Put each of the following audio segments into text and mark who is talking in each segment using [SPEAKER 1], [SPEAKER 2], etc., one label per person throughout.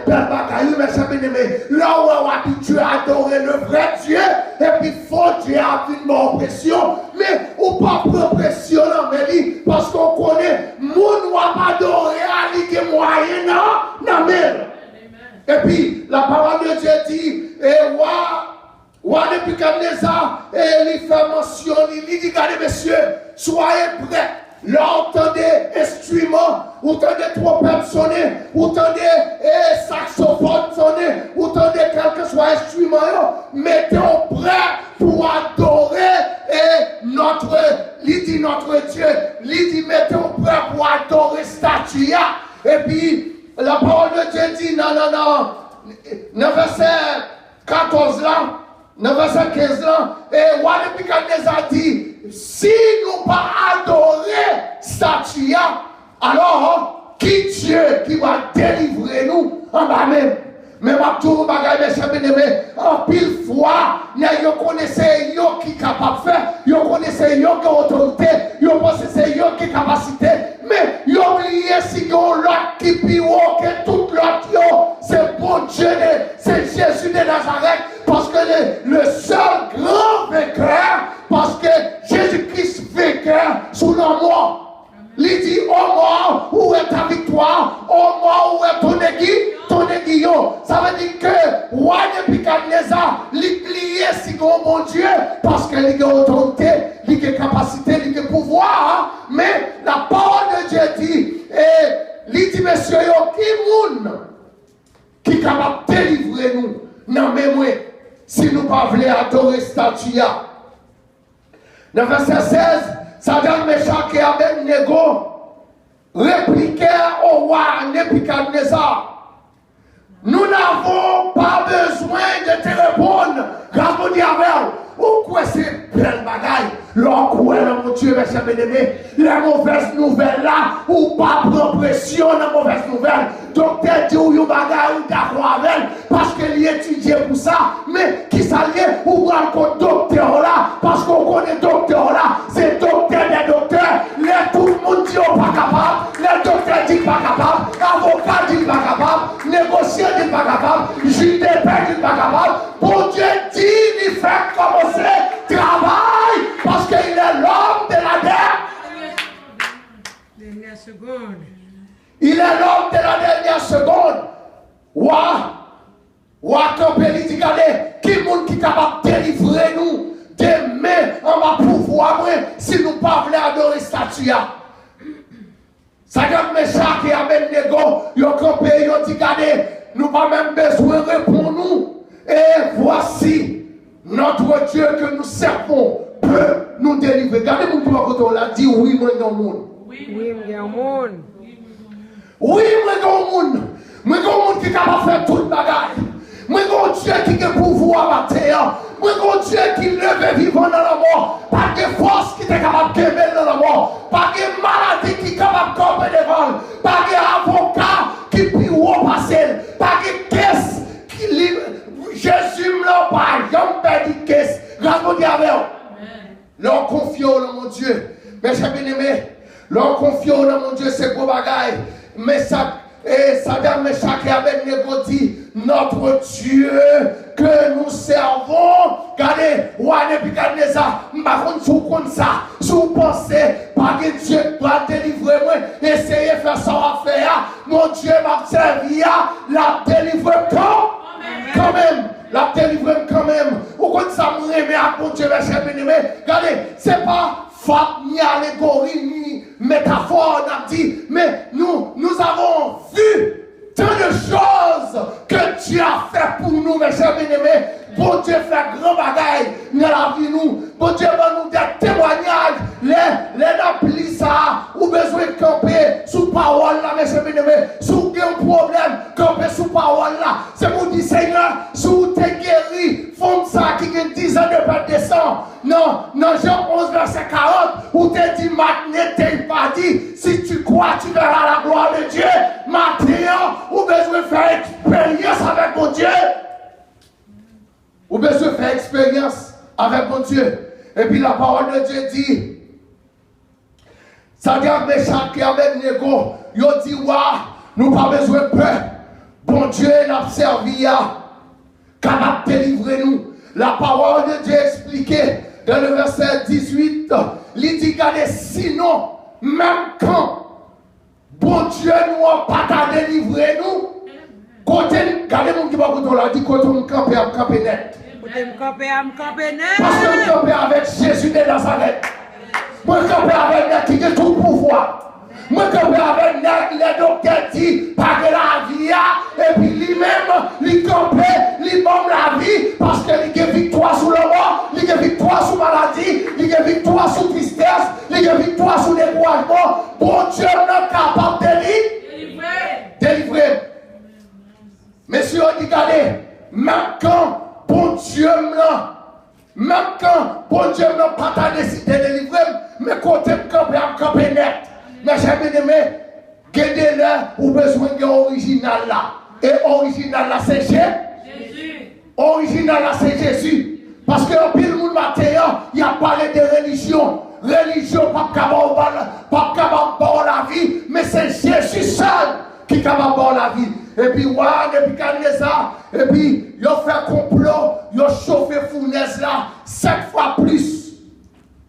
[SPEAKER 1] belle bagaille, mes chers bien-aimés. Là où on a habitué à adorer le vrai Dieu, et puis faux Dieu a vu une oppression, mais ou pas oppression, mais parce qu'on connaît, moun va adorer à l'idée moyenne, non, mais. Et puis, la parole de Dieu dit, et Roi Nebuchadnezzar, et il fait mention, il dit, regardez, messieurs, soyez prêts. Là, entendez instruments, entendez trompette sonner, entendez saxophone sonner, entendez quel que soit instrument, mettez-vous prêts pour adorer et notre Dieu. Il dit, mettez-vous prêts pour adorer statue. Et puis, la parole de Dieu dit, non, verset 14 là, dans verset 15 là, et Roi Nebuchadnezzar dit, si nous pas adorer statue, alors qui Dieu qui va délivrer nous en bas même? Mais ma tour bagaille mes chers bien-aimés, en pile fois, yo connaissez yo qui capable de faire, yo connaissez yo qui autorité, yo pensez c'est yo qui capacité, mais yo oublié si yo l'autre qui pire que tout l'autre yo, c'est bon Dieu, c'est Jésus de Nazareth, parce que le seul grand vainqueur, parce que Jésus-Christ vainqueur sous la mort. Il dit, oh mort, où est ta victoire? Oh mort, où est ton aiguillon? Ça veut dire que Roi Nebuchadnezzar, il plié si grand bon Dieu, parce qu'il a autorité, il a capacité, il a pouvoir. Mais la parole de Dieu dit, et il dit, messieurs, qui moun qui est capable de délivrer nous? Non, mais moi, si nous ne voulons pas adorer statue. Dans verset 16, Sadrach, Meshach et Abednego répliquèrent au roi Nebuchadnezzar. Nous n'avons pas besoin de te répondre. Grâce au diable, pourquoi c'est belle bagaille? L'encourage, mon Dieu, mes chers bien-aimés, les mauvaises nouvelles là, ou pas prendre pression dans les mauvaises nouvelles. Docteur dit ou yon bagaille ou d'accord avec parce qu'il est étudié pour ça, mais qui s'allie ou prend le compte docteur là, parce qu'on connaît docteur là, c'est docteur des docteurs. Tout le monde dit pas capable, les docteurs disent pas capable, l'avocat dit pas capable, négociant dit pas capable, juge de paix dit pas capable. Bon Dieu dit, il fait commencer travail parce qu'il est l'homme de la dernière seconde. Il est l'homme de la dernière seconde. Ouah, Campbell dit, regardez, qui est qui est capable de délivrer nous demain, on va pouvoir, si nous ne pouvons pas adorer statue. Sadrach, Meshach et Abednego, ils ont campé, ils ont dit, regardez, nous n'avons pas même besoin de répondre nous. Et voici, notre Dieu que nous servons peut nous délivrer. Regardez mon qui on l'a dit, oui, moi, dans le monde. Oui, moi, dans le monde. Oui, moi, dans le monde. Moi, dans le monde qui est capable de faire toute bagaille. Moi, dans Dieu qui a pouvoir à terre. Moi, dans Dieu qui lève vivant dans la mort. Pas de force qui est capable de quémer dans la mort. Pas de maladie qui est capable de camper devant. Pas d'avocat qui peut repasser. Pas de caisse qui livre. Jésus me pas, j'en perds une caisse. Grâce au diable. L'on confie dans mon Dieu. Mes chers bien-aimés, l'on confie dans mon Dieu, c'est beau bagaille. Mais ça, Sadrach, Meshach et Abednego dit, notre Dieu que nous servons, regardez, Roi Nebuchadnezzar, par contre, si vous comptez ça, si vous pensez, pas que Dieu doit délivrer moi, essayez de faire ça à faire, mon Dieu m'a servi, la délivrer quand même. La délivrance quand même. Pourquoi ça me remet à mon Dieu, mes chers bien-aimés? Regardez, c'est pas faute ni allégorie ni métaphore, on a dit, mais nous avons vu tant de choses que Dieu a fait pour nous, mes chers bien-aimés. Bon Dieu fait grand bagaille dans la vie nous. Bon Dieu va nous des témoignages. Les applis ça, ou besoin de camper sous parole là, mes chers bien-aimés. Si vous avez un problème, camper sous parole là. C'est pour dire Seigneur, si vous êtes guéri, font ça qui a 10 ans de perte de sang. Non, Jean 11 verset 40, où te dit maintenant, t'es pas dit, si tu crois, tu verras la gloire de Dieu. Maintenant, ou besoin de faire expérience avec mon Dieu. Ou besoin de faire expérience avec mon Dieu. Et puis la parole de Dieu dit, Sadrach, Meshach et Abednego, ils dit, waouh, nous pas besoin de peur. bon Dieu n'a servi à capable de délivrer nous. La parole de Dieu expliquée dans le verset 18, il dit regardez, sinon, même quand bon Dieu nous a pas délivré nous, côté, regardez mon qui va vous dire, dit côté on camper à camper net. Parce que nous camper avec Jésus de Nazareth. Moi camper avec net qui a tout pouvoir. Moi camper avec net les docteurs dit pas de la vie et puis lui-même il camper, il bombe la vie parce qu'il a victoire sur le mort, il a victoire sur maladie, il a victoire sur tristesse, il a victoire sur découragement. Bon Dieu n'est capable de délivrer. Messieurs, regardez, même quand bon Dieu n'a pas décidé de délivrer, mais côté camper net. Mais j'ai bien aimé, gardez là, ou besoin de l'original là. Et original là, c'est Jésus. Original là, c'est Jésus. Parce que au pile monde matin, il y a parlé de religion. Religion, pas capable la vie, mais c'est Jésus seul qui est capable de la vie. Et puis, depuis qu'il y a ça, et puis, il a fait complot, il a chauffé fournaise là, 7 fois plus.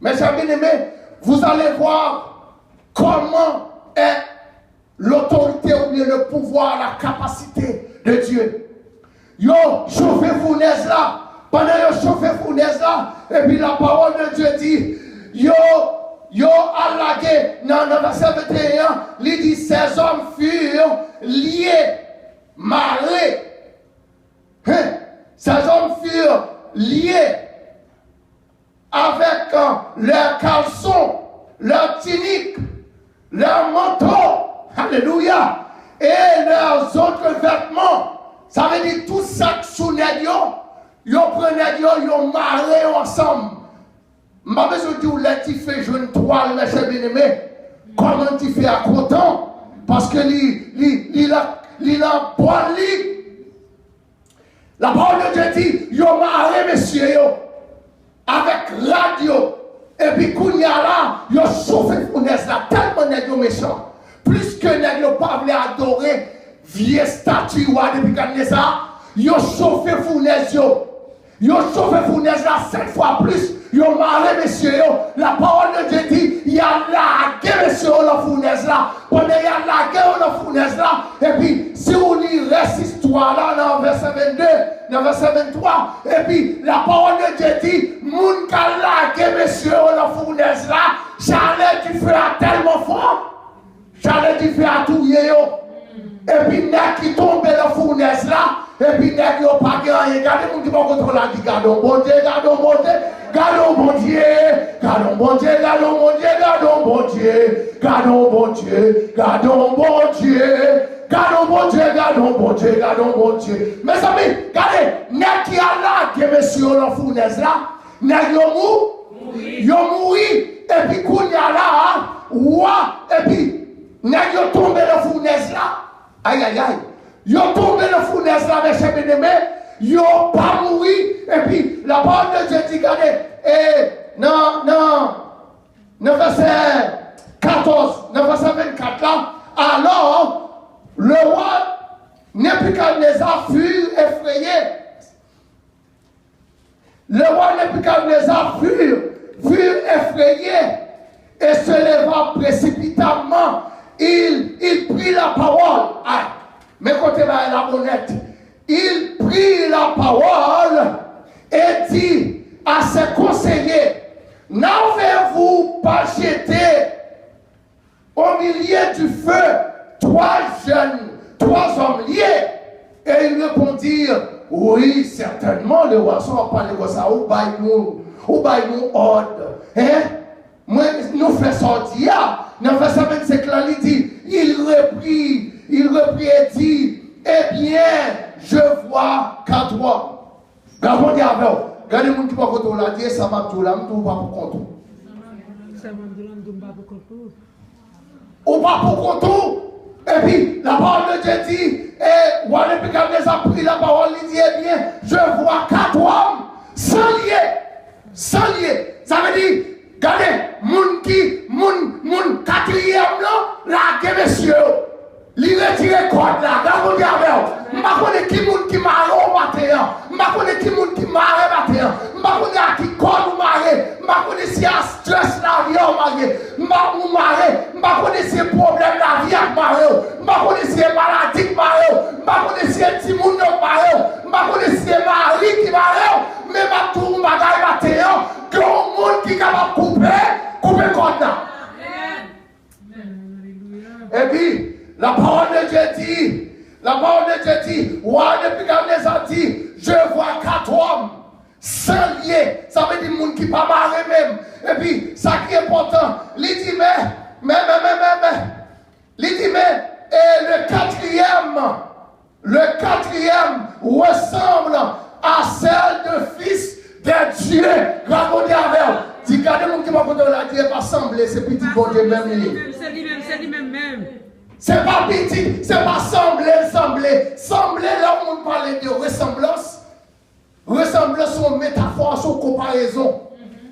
[SPEAKER 1] Mais j'ai bien aimé, vous allez voir comment est l'autorité ou bien le pouvoir, la capacité de Dieu. Yo chauffé fournaise là, pendant yo chauffé fournaise là, et puis la parole de Dieu dit, yo allagué, dans le verset 21, il dit, ces hommes furent liés, marrés. Ces hommes furent liés avec leurs caleçons, leurs tuniques, leurs manteaux, alléluia, et leurs autres vêtements. Ça veut dire tout ça sous les ils prenaient, ils marré ensemble. Ma besoin de dire, là, tu fais jeune toile, mes chers bien-aimés. Comment tu fais à content? Parce que il a bon lit. La parole de Dieu dit, ils ont marré, messieurs, avec radio. Et puis, quand il y a là, ils ont chauffé fournaise là, tellement nègres méchants. Plus que nègres pas voulu adorer vieille statue depuis qu'on est ça, ils ont chauffé fournaise. Ils ont chauffé fournaise là 7 fois plus. Ils ont marré, messieurs. La parole de Dieu dit, il y a la guerre, messieurs, la fournaise là. Pendant il y a la guerre, la fournaise là. Et puis, si on lit cette histoire là, dans le verset 22, dans le verset 23, et puis, la parole de Dieu dit, moun ka la guerre, messieurs, la fournaise là, j'allais du feu à tellement fort. J'allais du feu à tout yé. Et puis, nèg qui tombe dans la fournaise là, et puis nèg yo pas gagné. Regardez moun qui va contrôler la dit, gardons bon Dieu, gardons bon Dieu. Gardons bon Dieu, gardons bon Dieu, gardons bon Dieu, gardons bon Dieu, gardons bon Dieu, gardons bon Dieu, gardons bon Dieu, gardons bon Dieu, gardons bon Dieu. Mes amis, regardez, nèg qui a là, que monsieur la fournaise là, nèg yo mouri, et puis qu'on y a là, et puis nèg yo tombé dans la fournaise là, aïe aïe aïe, yo tombé dans la fournaise là, mes chers bien-aimés. Ils n'ont pas mouru. Et puis, la parole de Dieu dit, regardez, et dans verset 14, dans verset 24 là, alors, le roi Nebuchadnezzar fut effrayé. Le roi Nebuchadnezzar fut effrayé et se leva précipitamment. Il prit la parole. Ah, mais côté la honnête. Il prit la parole et dit à ses conseillers, n'avez-vous pas jeté au milieu du feu 3 hommes liés? Et ils répondirent, oui, certainement, le roi va parler comme ça, ou bail nous ordre. Hein? Moi, nous faisons sortir. Dans le verset 25, là, il dit, il reprit et dit, eh bien, je vois 4 hommes. Regardez avec vous. Regardez les gens qui vont contre la dire, ça m'a tout là, je ne pas pour contre. Ou pas pour contre. Et puis, la parole de Dieu dit, et Walid Nebuchadnezzar a pris la parole, il dit, eh bien, je vois 4 hommes sans lier. Sans lier. Ça veut dire, regardez, moun quatrième là, la guerre, messieurs. Il retire code là, regardez avec vous. maré, je ne connais pas problème de la vie avec maré, je ne connais pas maladie avec maré, je ne connais pas petit monde avec maré, je ne connais pas mari qui maré, mais je tout le bagage matin, que le monde qui est capable de couper contre. Et puis, la parole de Dieu dit, ouais, depuis qu'on a dit, je vois 4 hommes sans lier, ça veut dire monde qui pas marré même. Et puis, ça qui est important, il dit, et le quatrième ressemble à celle de fils de Dieu. Raconte avec vous. Si regardez mon qui m'a conté la Dieu pas sembler, c'est petit bon Dieu même.
[SPEAKER 2] C'est lui-même.
[SPEAKER 1] C'est pas petit, c'est pas sembler. Sembler là où on parle de ressemblance. Ressemblance sont métaphores, sont comparaisons.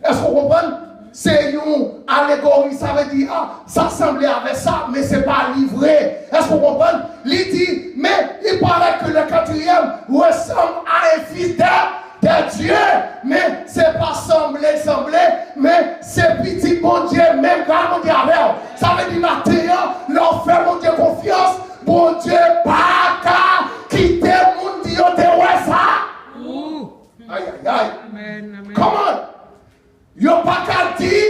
[SPEAKER 1] Est-ce qu'on comprend? C'est une allégorie, ça veut dire, ça semblait avec ça, mais c'est pas livré. Est-ce qu'on comprend? Il dit, mais il paraît que le quatrième ressemble à un fils de Dieu, mais c'est pas sembler, mais c'est petit bon Dieu, même quand on dit avec. Ça veut dire maintenant, leur fait mon Dieu confiance, bon Dieu, pas qu'à quitter mon Dieu, te ouais ça. Aïe.
[SPEAKER 2] Amen.
[SPEAKER 1] Comment? Yo pas qu'à dire,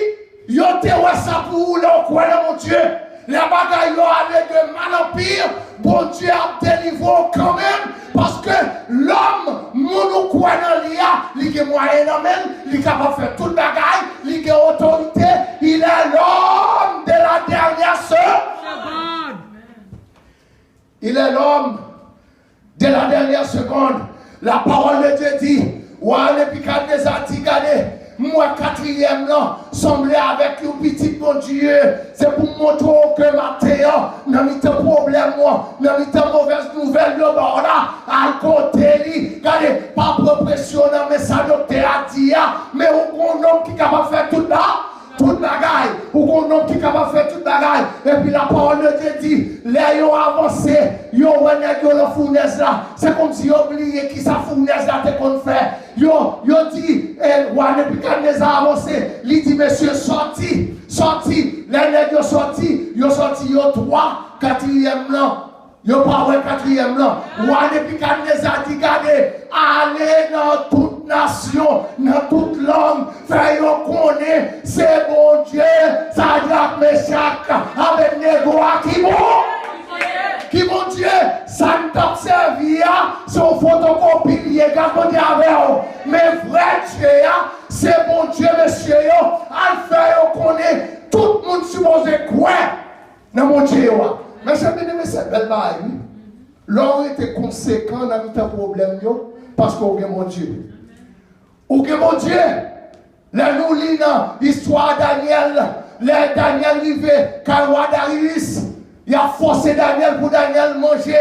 [SPEAKER 1] yo te ouais ça pour le coin mon Dieu. La bagaille yo allé de mal en pire, bon Dieu a délivré quand même, parce que l'homme, mon coin dans l'IA, il a moyen même, il est capable de faire toute bagaille, il a autorité, il est l'homme de la dernière seconde. Il est l'homme de la dernière seconde. La parole de Dieu dit, ouais, les piquants des antigades. Moi, quatrième, là, semblait avec un petit bon Dieu. C'est pour montrer que matin, n'a mis de problème, moi, n'a mis de mauvaise nouvelle, là, à côté, regardez, pas professionnel, mais ça, docteur a dit, mais on homme qui est capable de faire tout là. Toute bagaille, ou qu'on homme qui est capable de faire toute bagaille. Et puis la parole de Dieu dit, les ont avancé, ils ont renégocié la fournaise là. C'est comme si ils ont oublié qui sa fournaise là te qu'on fait. Ils ont dit, depuis qu'on les a avancés, il dit, monsieur, sorti, les nègres sorti, ils ont sorti, ils ont 3, 4e là. Yo pas ouais 4e là. Ouais depuis qu'on les a dit regardez, allez dans toute nation, dans toute langue, faire yo connaître, c'est bon Dieu, ça dit Meshach, Abednego qui bon Dieu, ça ne t'observe, c'est un photocopie, regarde avec vous. Mais vrai Dieu, c'est bon Dieu, monsieur, à faire yo connaître, tout le monde supposé quoi dans mon Dieu. Mais c'est bien aimé cette belle baille. L'homme était conséquent dans notre problème, parce qu'on est mon Dieu. Ou que mon Dieu, là nous lisons l'histoire de Daniel, Daniel arrivé, quand le roi Darius, il a forcé Daniel pour Daniel manger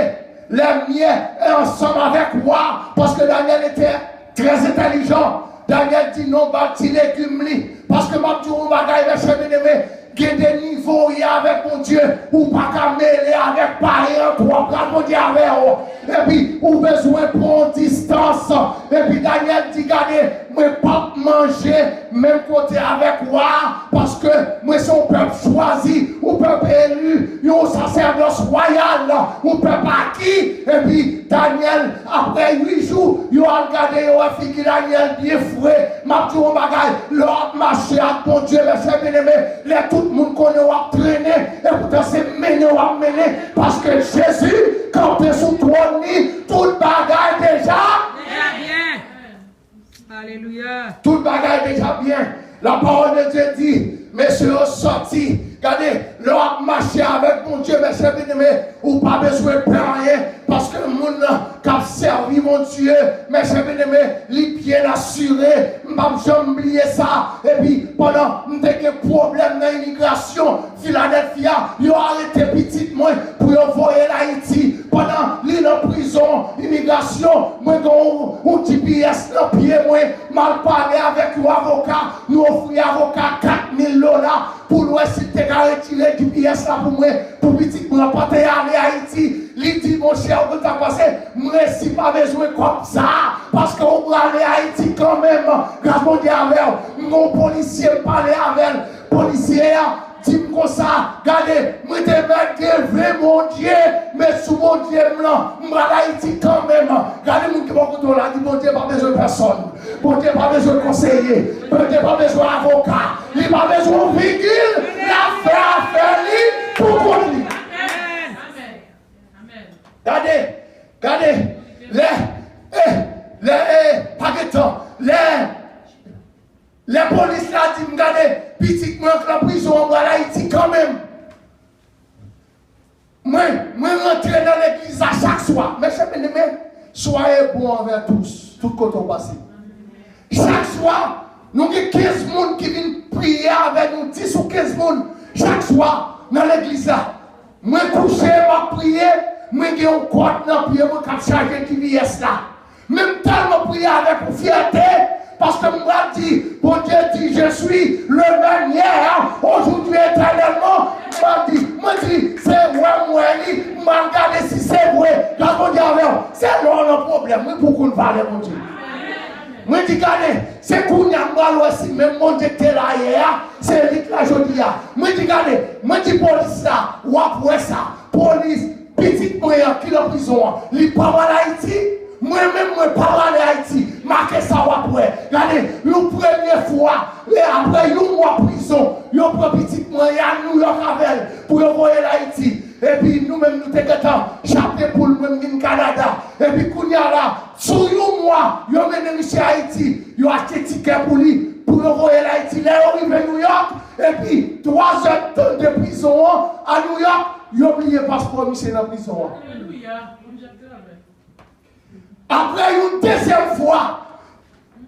[SPEAKER 1] les miens ensemble avec moi, parce que Daniel était très intelligent. Daniel dit non, bâti légumes, parce que ma tour bagaille, mes bien aimés, il y a des niveaux avec mon Dieu, ou pas qu'à mêler avec parents, trois bras, mon Dieu avec eux. Et puis, ou besoin de prendre distance. Et puis, Daniel dit, regardez, moi, pas manger, même côté avec moi, parce que moi, c'est un peuple choisi, un peuple élu, un sacerdoce royal, un peuple acquis. Et puis, Daniel, après 8 jours, il a regardé, il a fait que Daniel bien frais, m'a dit, on bagaille, l'autre marché avec mon Dieu, mes chers bien-aimés, tout le monde connaît ou a traîné, et pourtant c'est mené ou a mené, parce que Jésus, quand tu es sous trône, toute bagaille déjà
[SPEAKER 2] bien. Alléluia.
[SPEAKER 1] Toute bagaille déjà bien. La parole de Dieu dit, messieurs, sortis. Regardez, leur marché avec mon Dieu, mes chers bien-aimés, ou pas besoin de rien, parce que le monde qui a servi mon Dieu, mes chers bien-aimés, les pieds assurés, je n'ai oublié ça. Et puis, pendant des problèmes dans l'immigration, Philadelphia, ils ont arrêté petit moi pour envoyer l'Haïti. Pendant l'île en prison, immigration, moi, j'ai un GPS dans le pied, moi, mal parlé avec l'avocat, nous offrons avocat $4,000 pour nous essayer de retirer du pièce là pour moi, pour petit moi pas aller à Haïti. Il dit mon cher, vous avez passé, moi si pas besoin comme ça, parce qu'on va aller à Haïti quand même. Grâce à Dieu avec mon policier parler avec policier dis comme ça, regardez, moi te mettre mon Dieu, mais sous mon Dieu, je vais Haïti quand même. Regardez, mon qui va là, dit mon Dieu, pas besoin de personne. Mon Dieu, pas besoin de conseiller. Mon Dieu, pas besoin d'avocat. Il n'a pas besoin de virgule. L'affaire, pour contre lui. Regardez, pas de temps, les polices là disent, regardez, petit moi que la prison on va Haïti quand même. Moi rentre dans l'église à chaque soir. Mes chers bien-aimés, soyez bons envers tous, tout côté passé. Chaque soir, nous avons 15 personnes qui viennent prier avec nous, 10 ou 15 personnes, chaque soir dans l'église là. Moi couché, je prier, moi j'ai un code dans le pied, moi qui charge qui vient là. Même temps, je prie avec fierté. Parce que moi dit, bon Dieu dit, je suis le même hier, aujourd'hui éternellement. Moi dit, c'est vrai, moi, je regarde si c'est vrai. Là, mon Dieu, c'est là le problème. Oui, pour qu'on parle, mon Dieu. Moi dit, regardez, c'est qu'on y a mal aussi, même mon Dieu était là hier, c'est lui qui l'a aujourd'hui. Moi dit, regardez, moi dit, police là, ou après ça, police, petite moyen qui est en prison, il parle à Haïti. Moi-même, je parle en Haïti, marquez ça après. Regardez, la première fois, après un mois de prison, il y a un petit moyen à New York avec pour envoyer l'Haïti. Et puis nous-mêmes, nous sommes chapeau pour nous-mêmes au Canada. Et puis, quand il y a là, sur un mois, il y a mené M. Haïti, il y a acheté ticket pour lui, pour envoyer l'Haïti. Là, il arrive à New York, et puis 3 heures de prison à New York, il a oublié le passeport, M. dans la prison. Après une deuxième fois,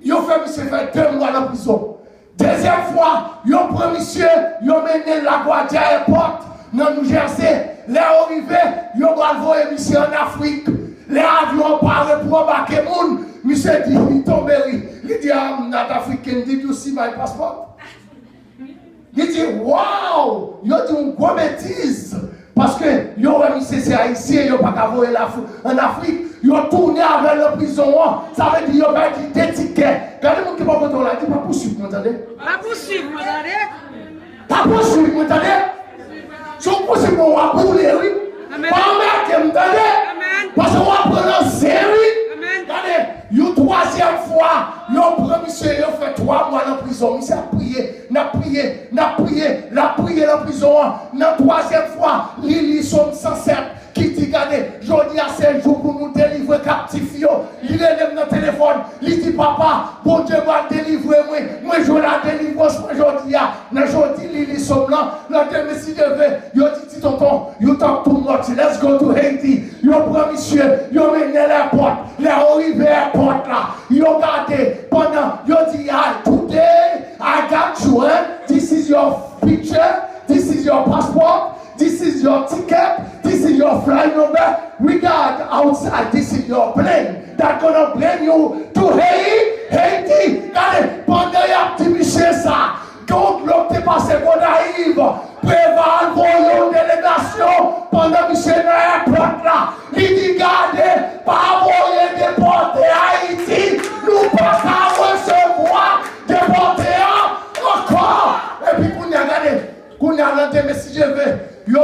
[SPEAKER 1] il a fait monsieur faire 2 mois dans la prison. Deuxième fois, il a pris monsieur, il a mené la Guardia Airport dans New Jersey. Là arrivé, il a envoyé monsieur en Afrique. Les avions parlent pour embarquer moun. Monsieur dit, il tombe, il dit, I'm not African, did you see my passport? Il dit, wow, il a dit une grosse bêtise. Parce que yo monsieur c'est haïtien, yo pas qu'à voyer en Afrique, yo tourné avec la prison, ça veut dire yo perdu des tickets. Regardez mon qui va voter là, il pas poursuivre, vous entendez?
[SPEAKER 2] Pas poursuivre, vous entendez?
[SPEAKER 1] Pas poursuivre, vous entendez? Si vous poursuivez, on va brûler, oui.
[SPEAKER 2] Amen.
[SPEAKER 1] Pas mettre, vous entendez?
[SPEAKER 2] Amen.
[SPEAKER 1] Parce qu'on va prendre en série.
[SPEAKER 2] Amen.
[SPEAKER 1] Regardez, une troisième fois, yo premier monsieur, yo fait 3 mois en prison. Monsieur a prié, n'a prié la prison. La troisième fois, Lili Somme 107 qui dit, regardez, je dis à 5 jours pour nous délivrer captifs. Il est dans le téléphone, il dit, papa, bon Dieu va délivrer moi je la délivre aujourd'hui. Aujourd'hui, Lili Somme là, la démission devait, yo dit, tonton, you talk too much, let's go to Haiti. Yo prend monsieur, yo mené la porte, les arrivé à la porte là, yo gardé pendant, yo dit, today I got you, this is your picture, this is your passport, this is your ticket, this is your flight number, we got outside, this is your plane, that's gonna bring you to Haiti. Regardez, pendant y'a petit monsieur ça, donc l'autre est passé qu'on arrive, préval pour une délégation, pendant monsieur n'a pas là, il dit, regardez, pas envoyer déporter Haïti, nous pas à recevoir déporter encore. Et puis, qu'on a regardé, qu'on a rentré, mais si je veux, il a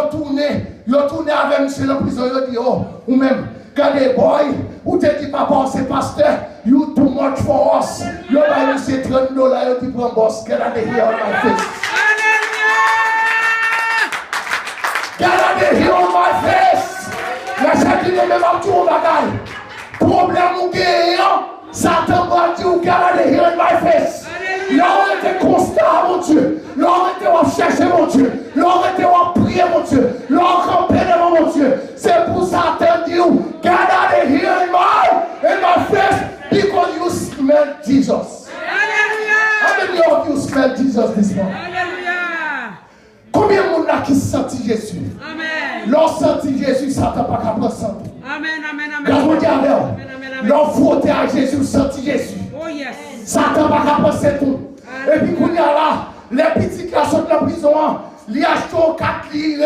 [SPEAKER 1] tourné avec monsieur le prison, il a dit, oh, ou même, regardez, boy, ou te dit, papa, c'est pasteur, you too much for us. You buy monsieur $30, you dit, prends boss, get out of here on my face. Get out of here on my face. La chacune est même à tout au bagaille. Problème ou gagnant, Satan va dire, get out of here on my face. L'homme était constant, mon Dieu. L'homme était à chercher, mon Dieu. L'homme était à prier, mon Dieu. L'homme campé devant mon Dieu. C'est pour Satan dire, get out of here in my face, because you smell Jesus. How many of you smell Jesus this morning? Combien de monde là qui sentit Jésus?
[SPEAKER 2] Amen.
[SPEAKER 1] L'on sentit Jésus, Satan pas capable de sentir.
[SPEAKER 2] Amen, amen,
[SPEAKER 1] amen. L'on frotté à Jésus, sentit Jésus.
[SPEAKER 2] Oh yes.
[SPEAKER 1] Satan pas capable de sentir tout. Et puis qu'on y a là, les petits qui sortent de la prison, ils achètent 4 livres,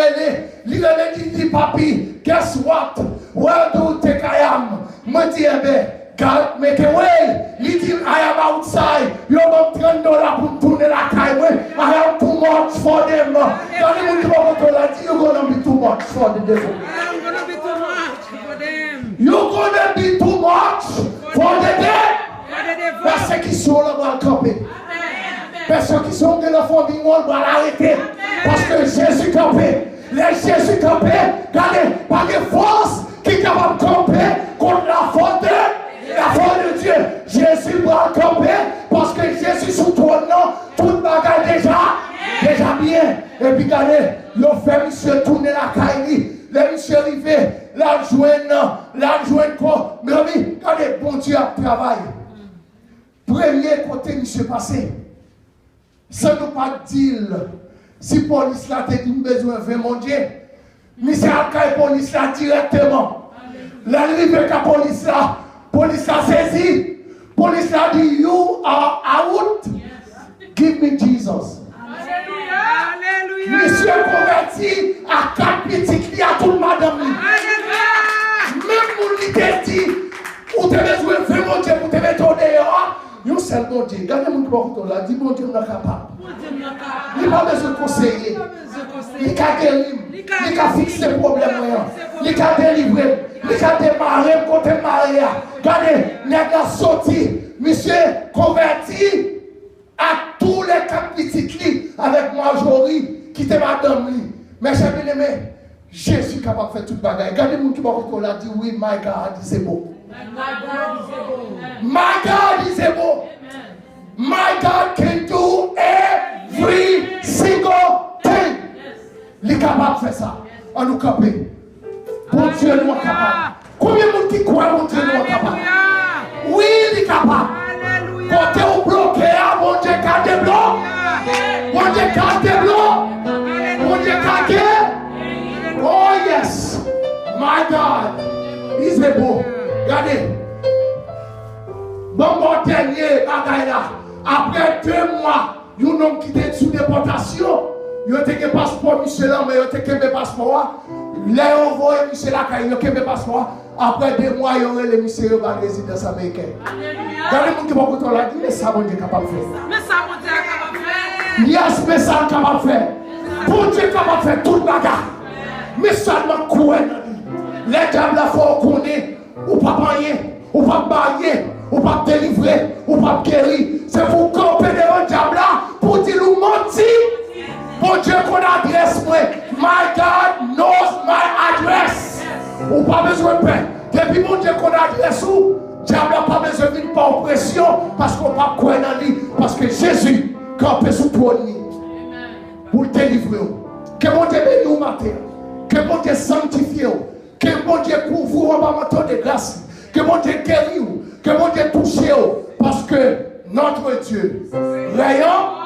[SPEAKER 1] dit papi, guess what? Where do you take I am? Moi dis, eh bien, God make a way. He dit, I am outside. You have $30 pour tourner la caille. I have too much for them. You're going to be too much for the devil.
[SPEAKER 2] I'm gonna be too much for them.
[SPEAKER 1] You're going to be too much for the devil. Personne qui sont là va le camper. Personne qui sont dans la famille va l'arrêter. Parce que Jésus campé. Les Jésus campé. Regardez, pas de force qui est capable de camper contre la faute de Dieu. Jésus va camper parce que Jésus sous ton nom, tout bagaille déjà bien. Et puis regardez, le fait monsieur tourner la caille. Les monsieur arrivé, l'adjoint quoi. Mais regardez, bon Dieu a travaillé. Premier côté, monsieur passé. Ça ne pas dire si police là te dit besoin de mon Dieu. Monsieur a caillé police là directement. L'arrivée de la police là saisi. Police là dit you are out. Give me Jesus.
[SPEAKER 2] Alléluia.
[SPEAKER 1] Monsieur converti à 4 petits qui a tout le madame.
[SPEAKER 2] Alléluia.
[SPEAKER 1] Même pour lui te dit ou te besoin de mon Dieu pour te mettre dehors. Yo seul bon Dieu. Regardez mon corps là, dit bon Dieu n'est capable. Il n'a pas besoin de conseiller. Il a guéri. Il a fixé le problème. Il a délivré. Il a démarré côté Maria. Regardez, il a sorti. Monsieur converti à tous les 4 petits avec Marjorie qui était madame. Mais j'ai bien aimé. Jésus est capable de faire toute bagaille. Regardez mon corps là, dit oui, my God, c'est beau. My God is able. My God can do every single thing. Il est capable de faire ça. On nous camper. Bon Dieu nous est capable. Combien de monde qui croit bon Dieu nous est capable? Oui, il est capable. Quand tu bloqué, bon Dieu garde des blocs. Bon Dieu garde des blocs. Bon Dieu garde. Oh yes. My God is able. Regardez. Bon dernier bagaille là. Après 2 mois, ils ont quitté sous déportation. Ils ont été passeport, monsieur là, mais ils ont été passeport. Là, ils ont envoyé monsieur là, ils ont été passeport. Après 2 mois, ils ont les monsieur dans la résidence américaine. Regardez mon qui va vous là, mais ça, bon Dieu est capable de faire.
[SPEAKER 2] Mais ça, bon Dieu est capable de faire.
[SPEAKER 1] Yes, mais ça est capable de faire. Bon Dieu est capable de faire toute bagarre. Mais seulement quoi? Les diables là, faut qu'on ait, ou pas bailler, ou pas bailler. Ou pas délivrer, ou pas guérir. C'est vous camper devant le diable là pour dire nous mentir. Bon Dieu qu'on adresse moi. My God knows my address. Ou pas besoin de paix. Depuis bon Dieu qu'on adresse où, diable n'a pas besoin de pas oppression parce qu'on pas croire dans lui. Parce que Jésus campé sous toi pour le délivrer. Que bon Dieu bénisse nous matin. Que bon Dieu sanctifie. Que bon Dieu couvre en bas de grâce. Que bon Dieu guérit. Que bon Dieu touche, parce que notre Dieu, rayon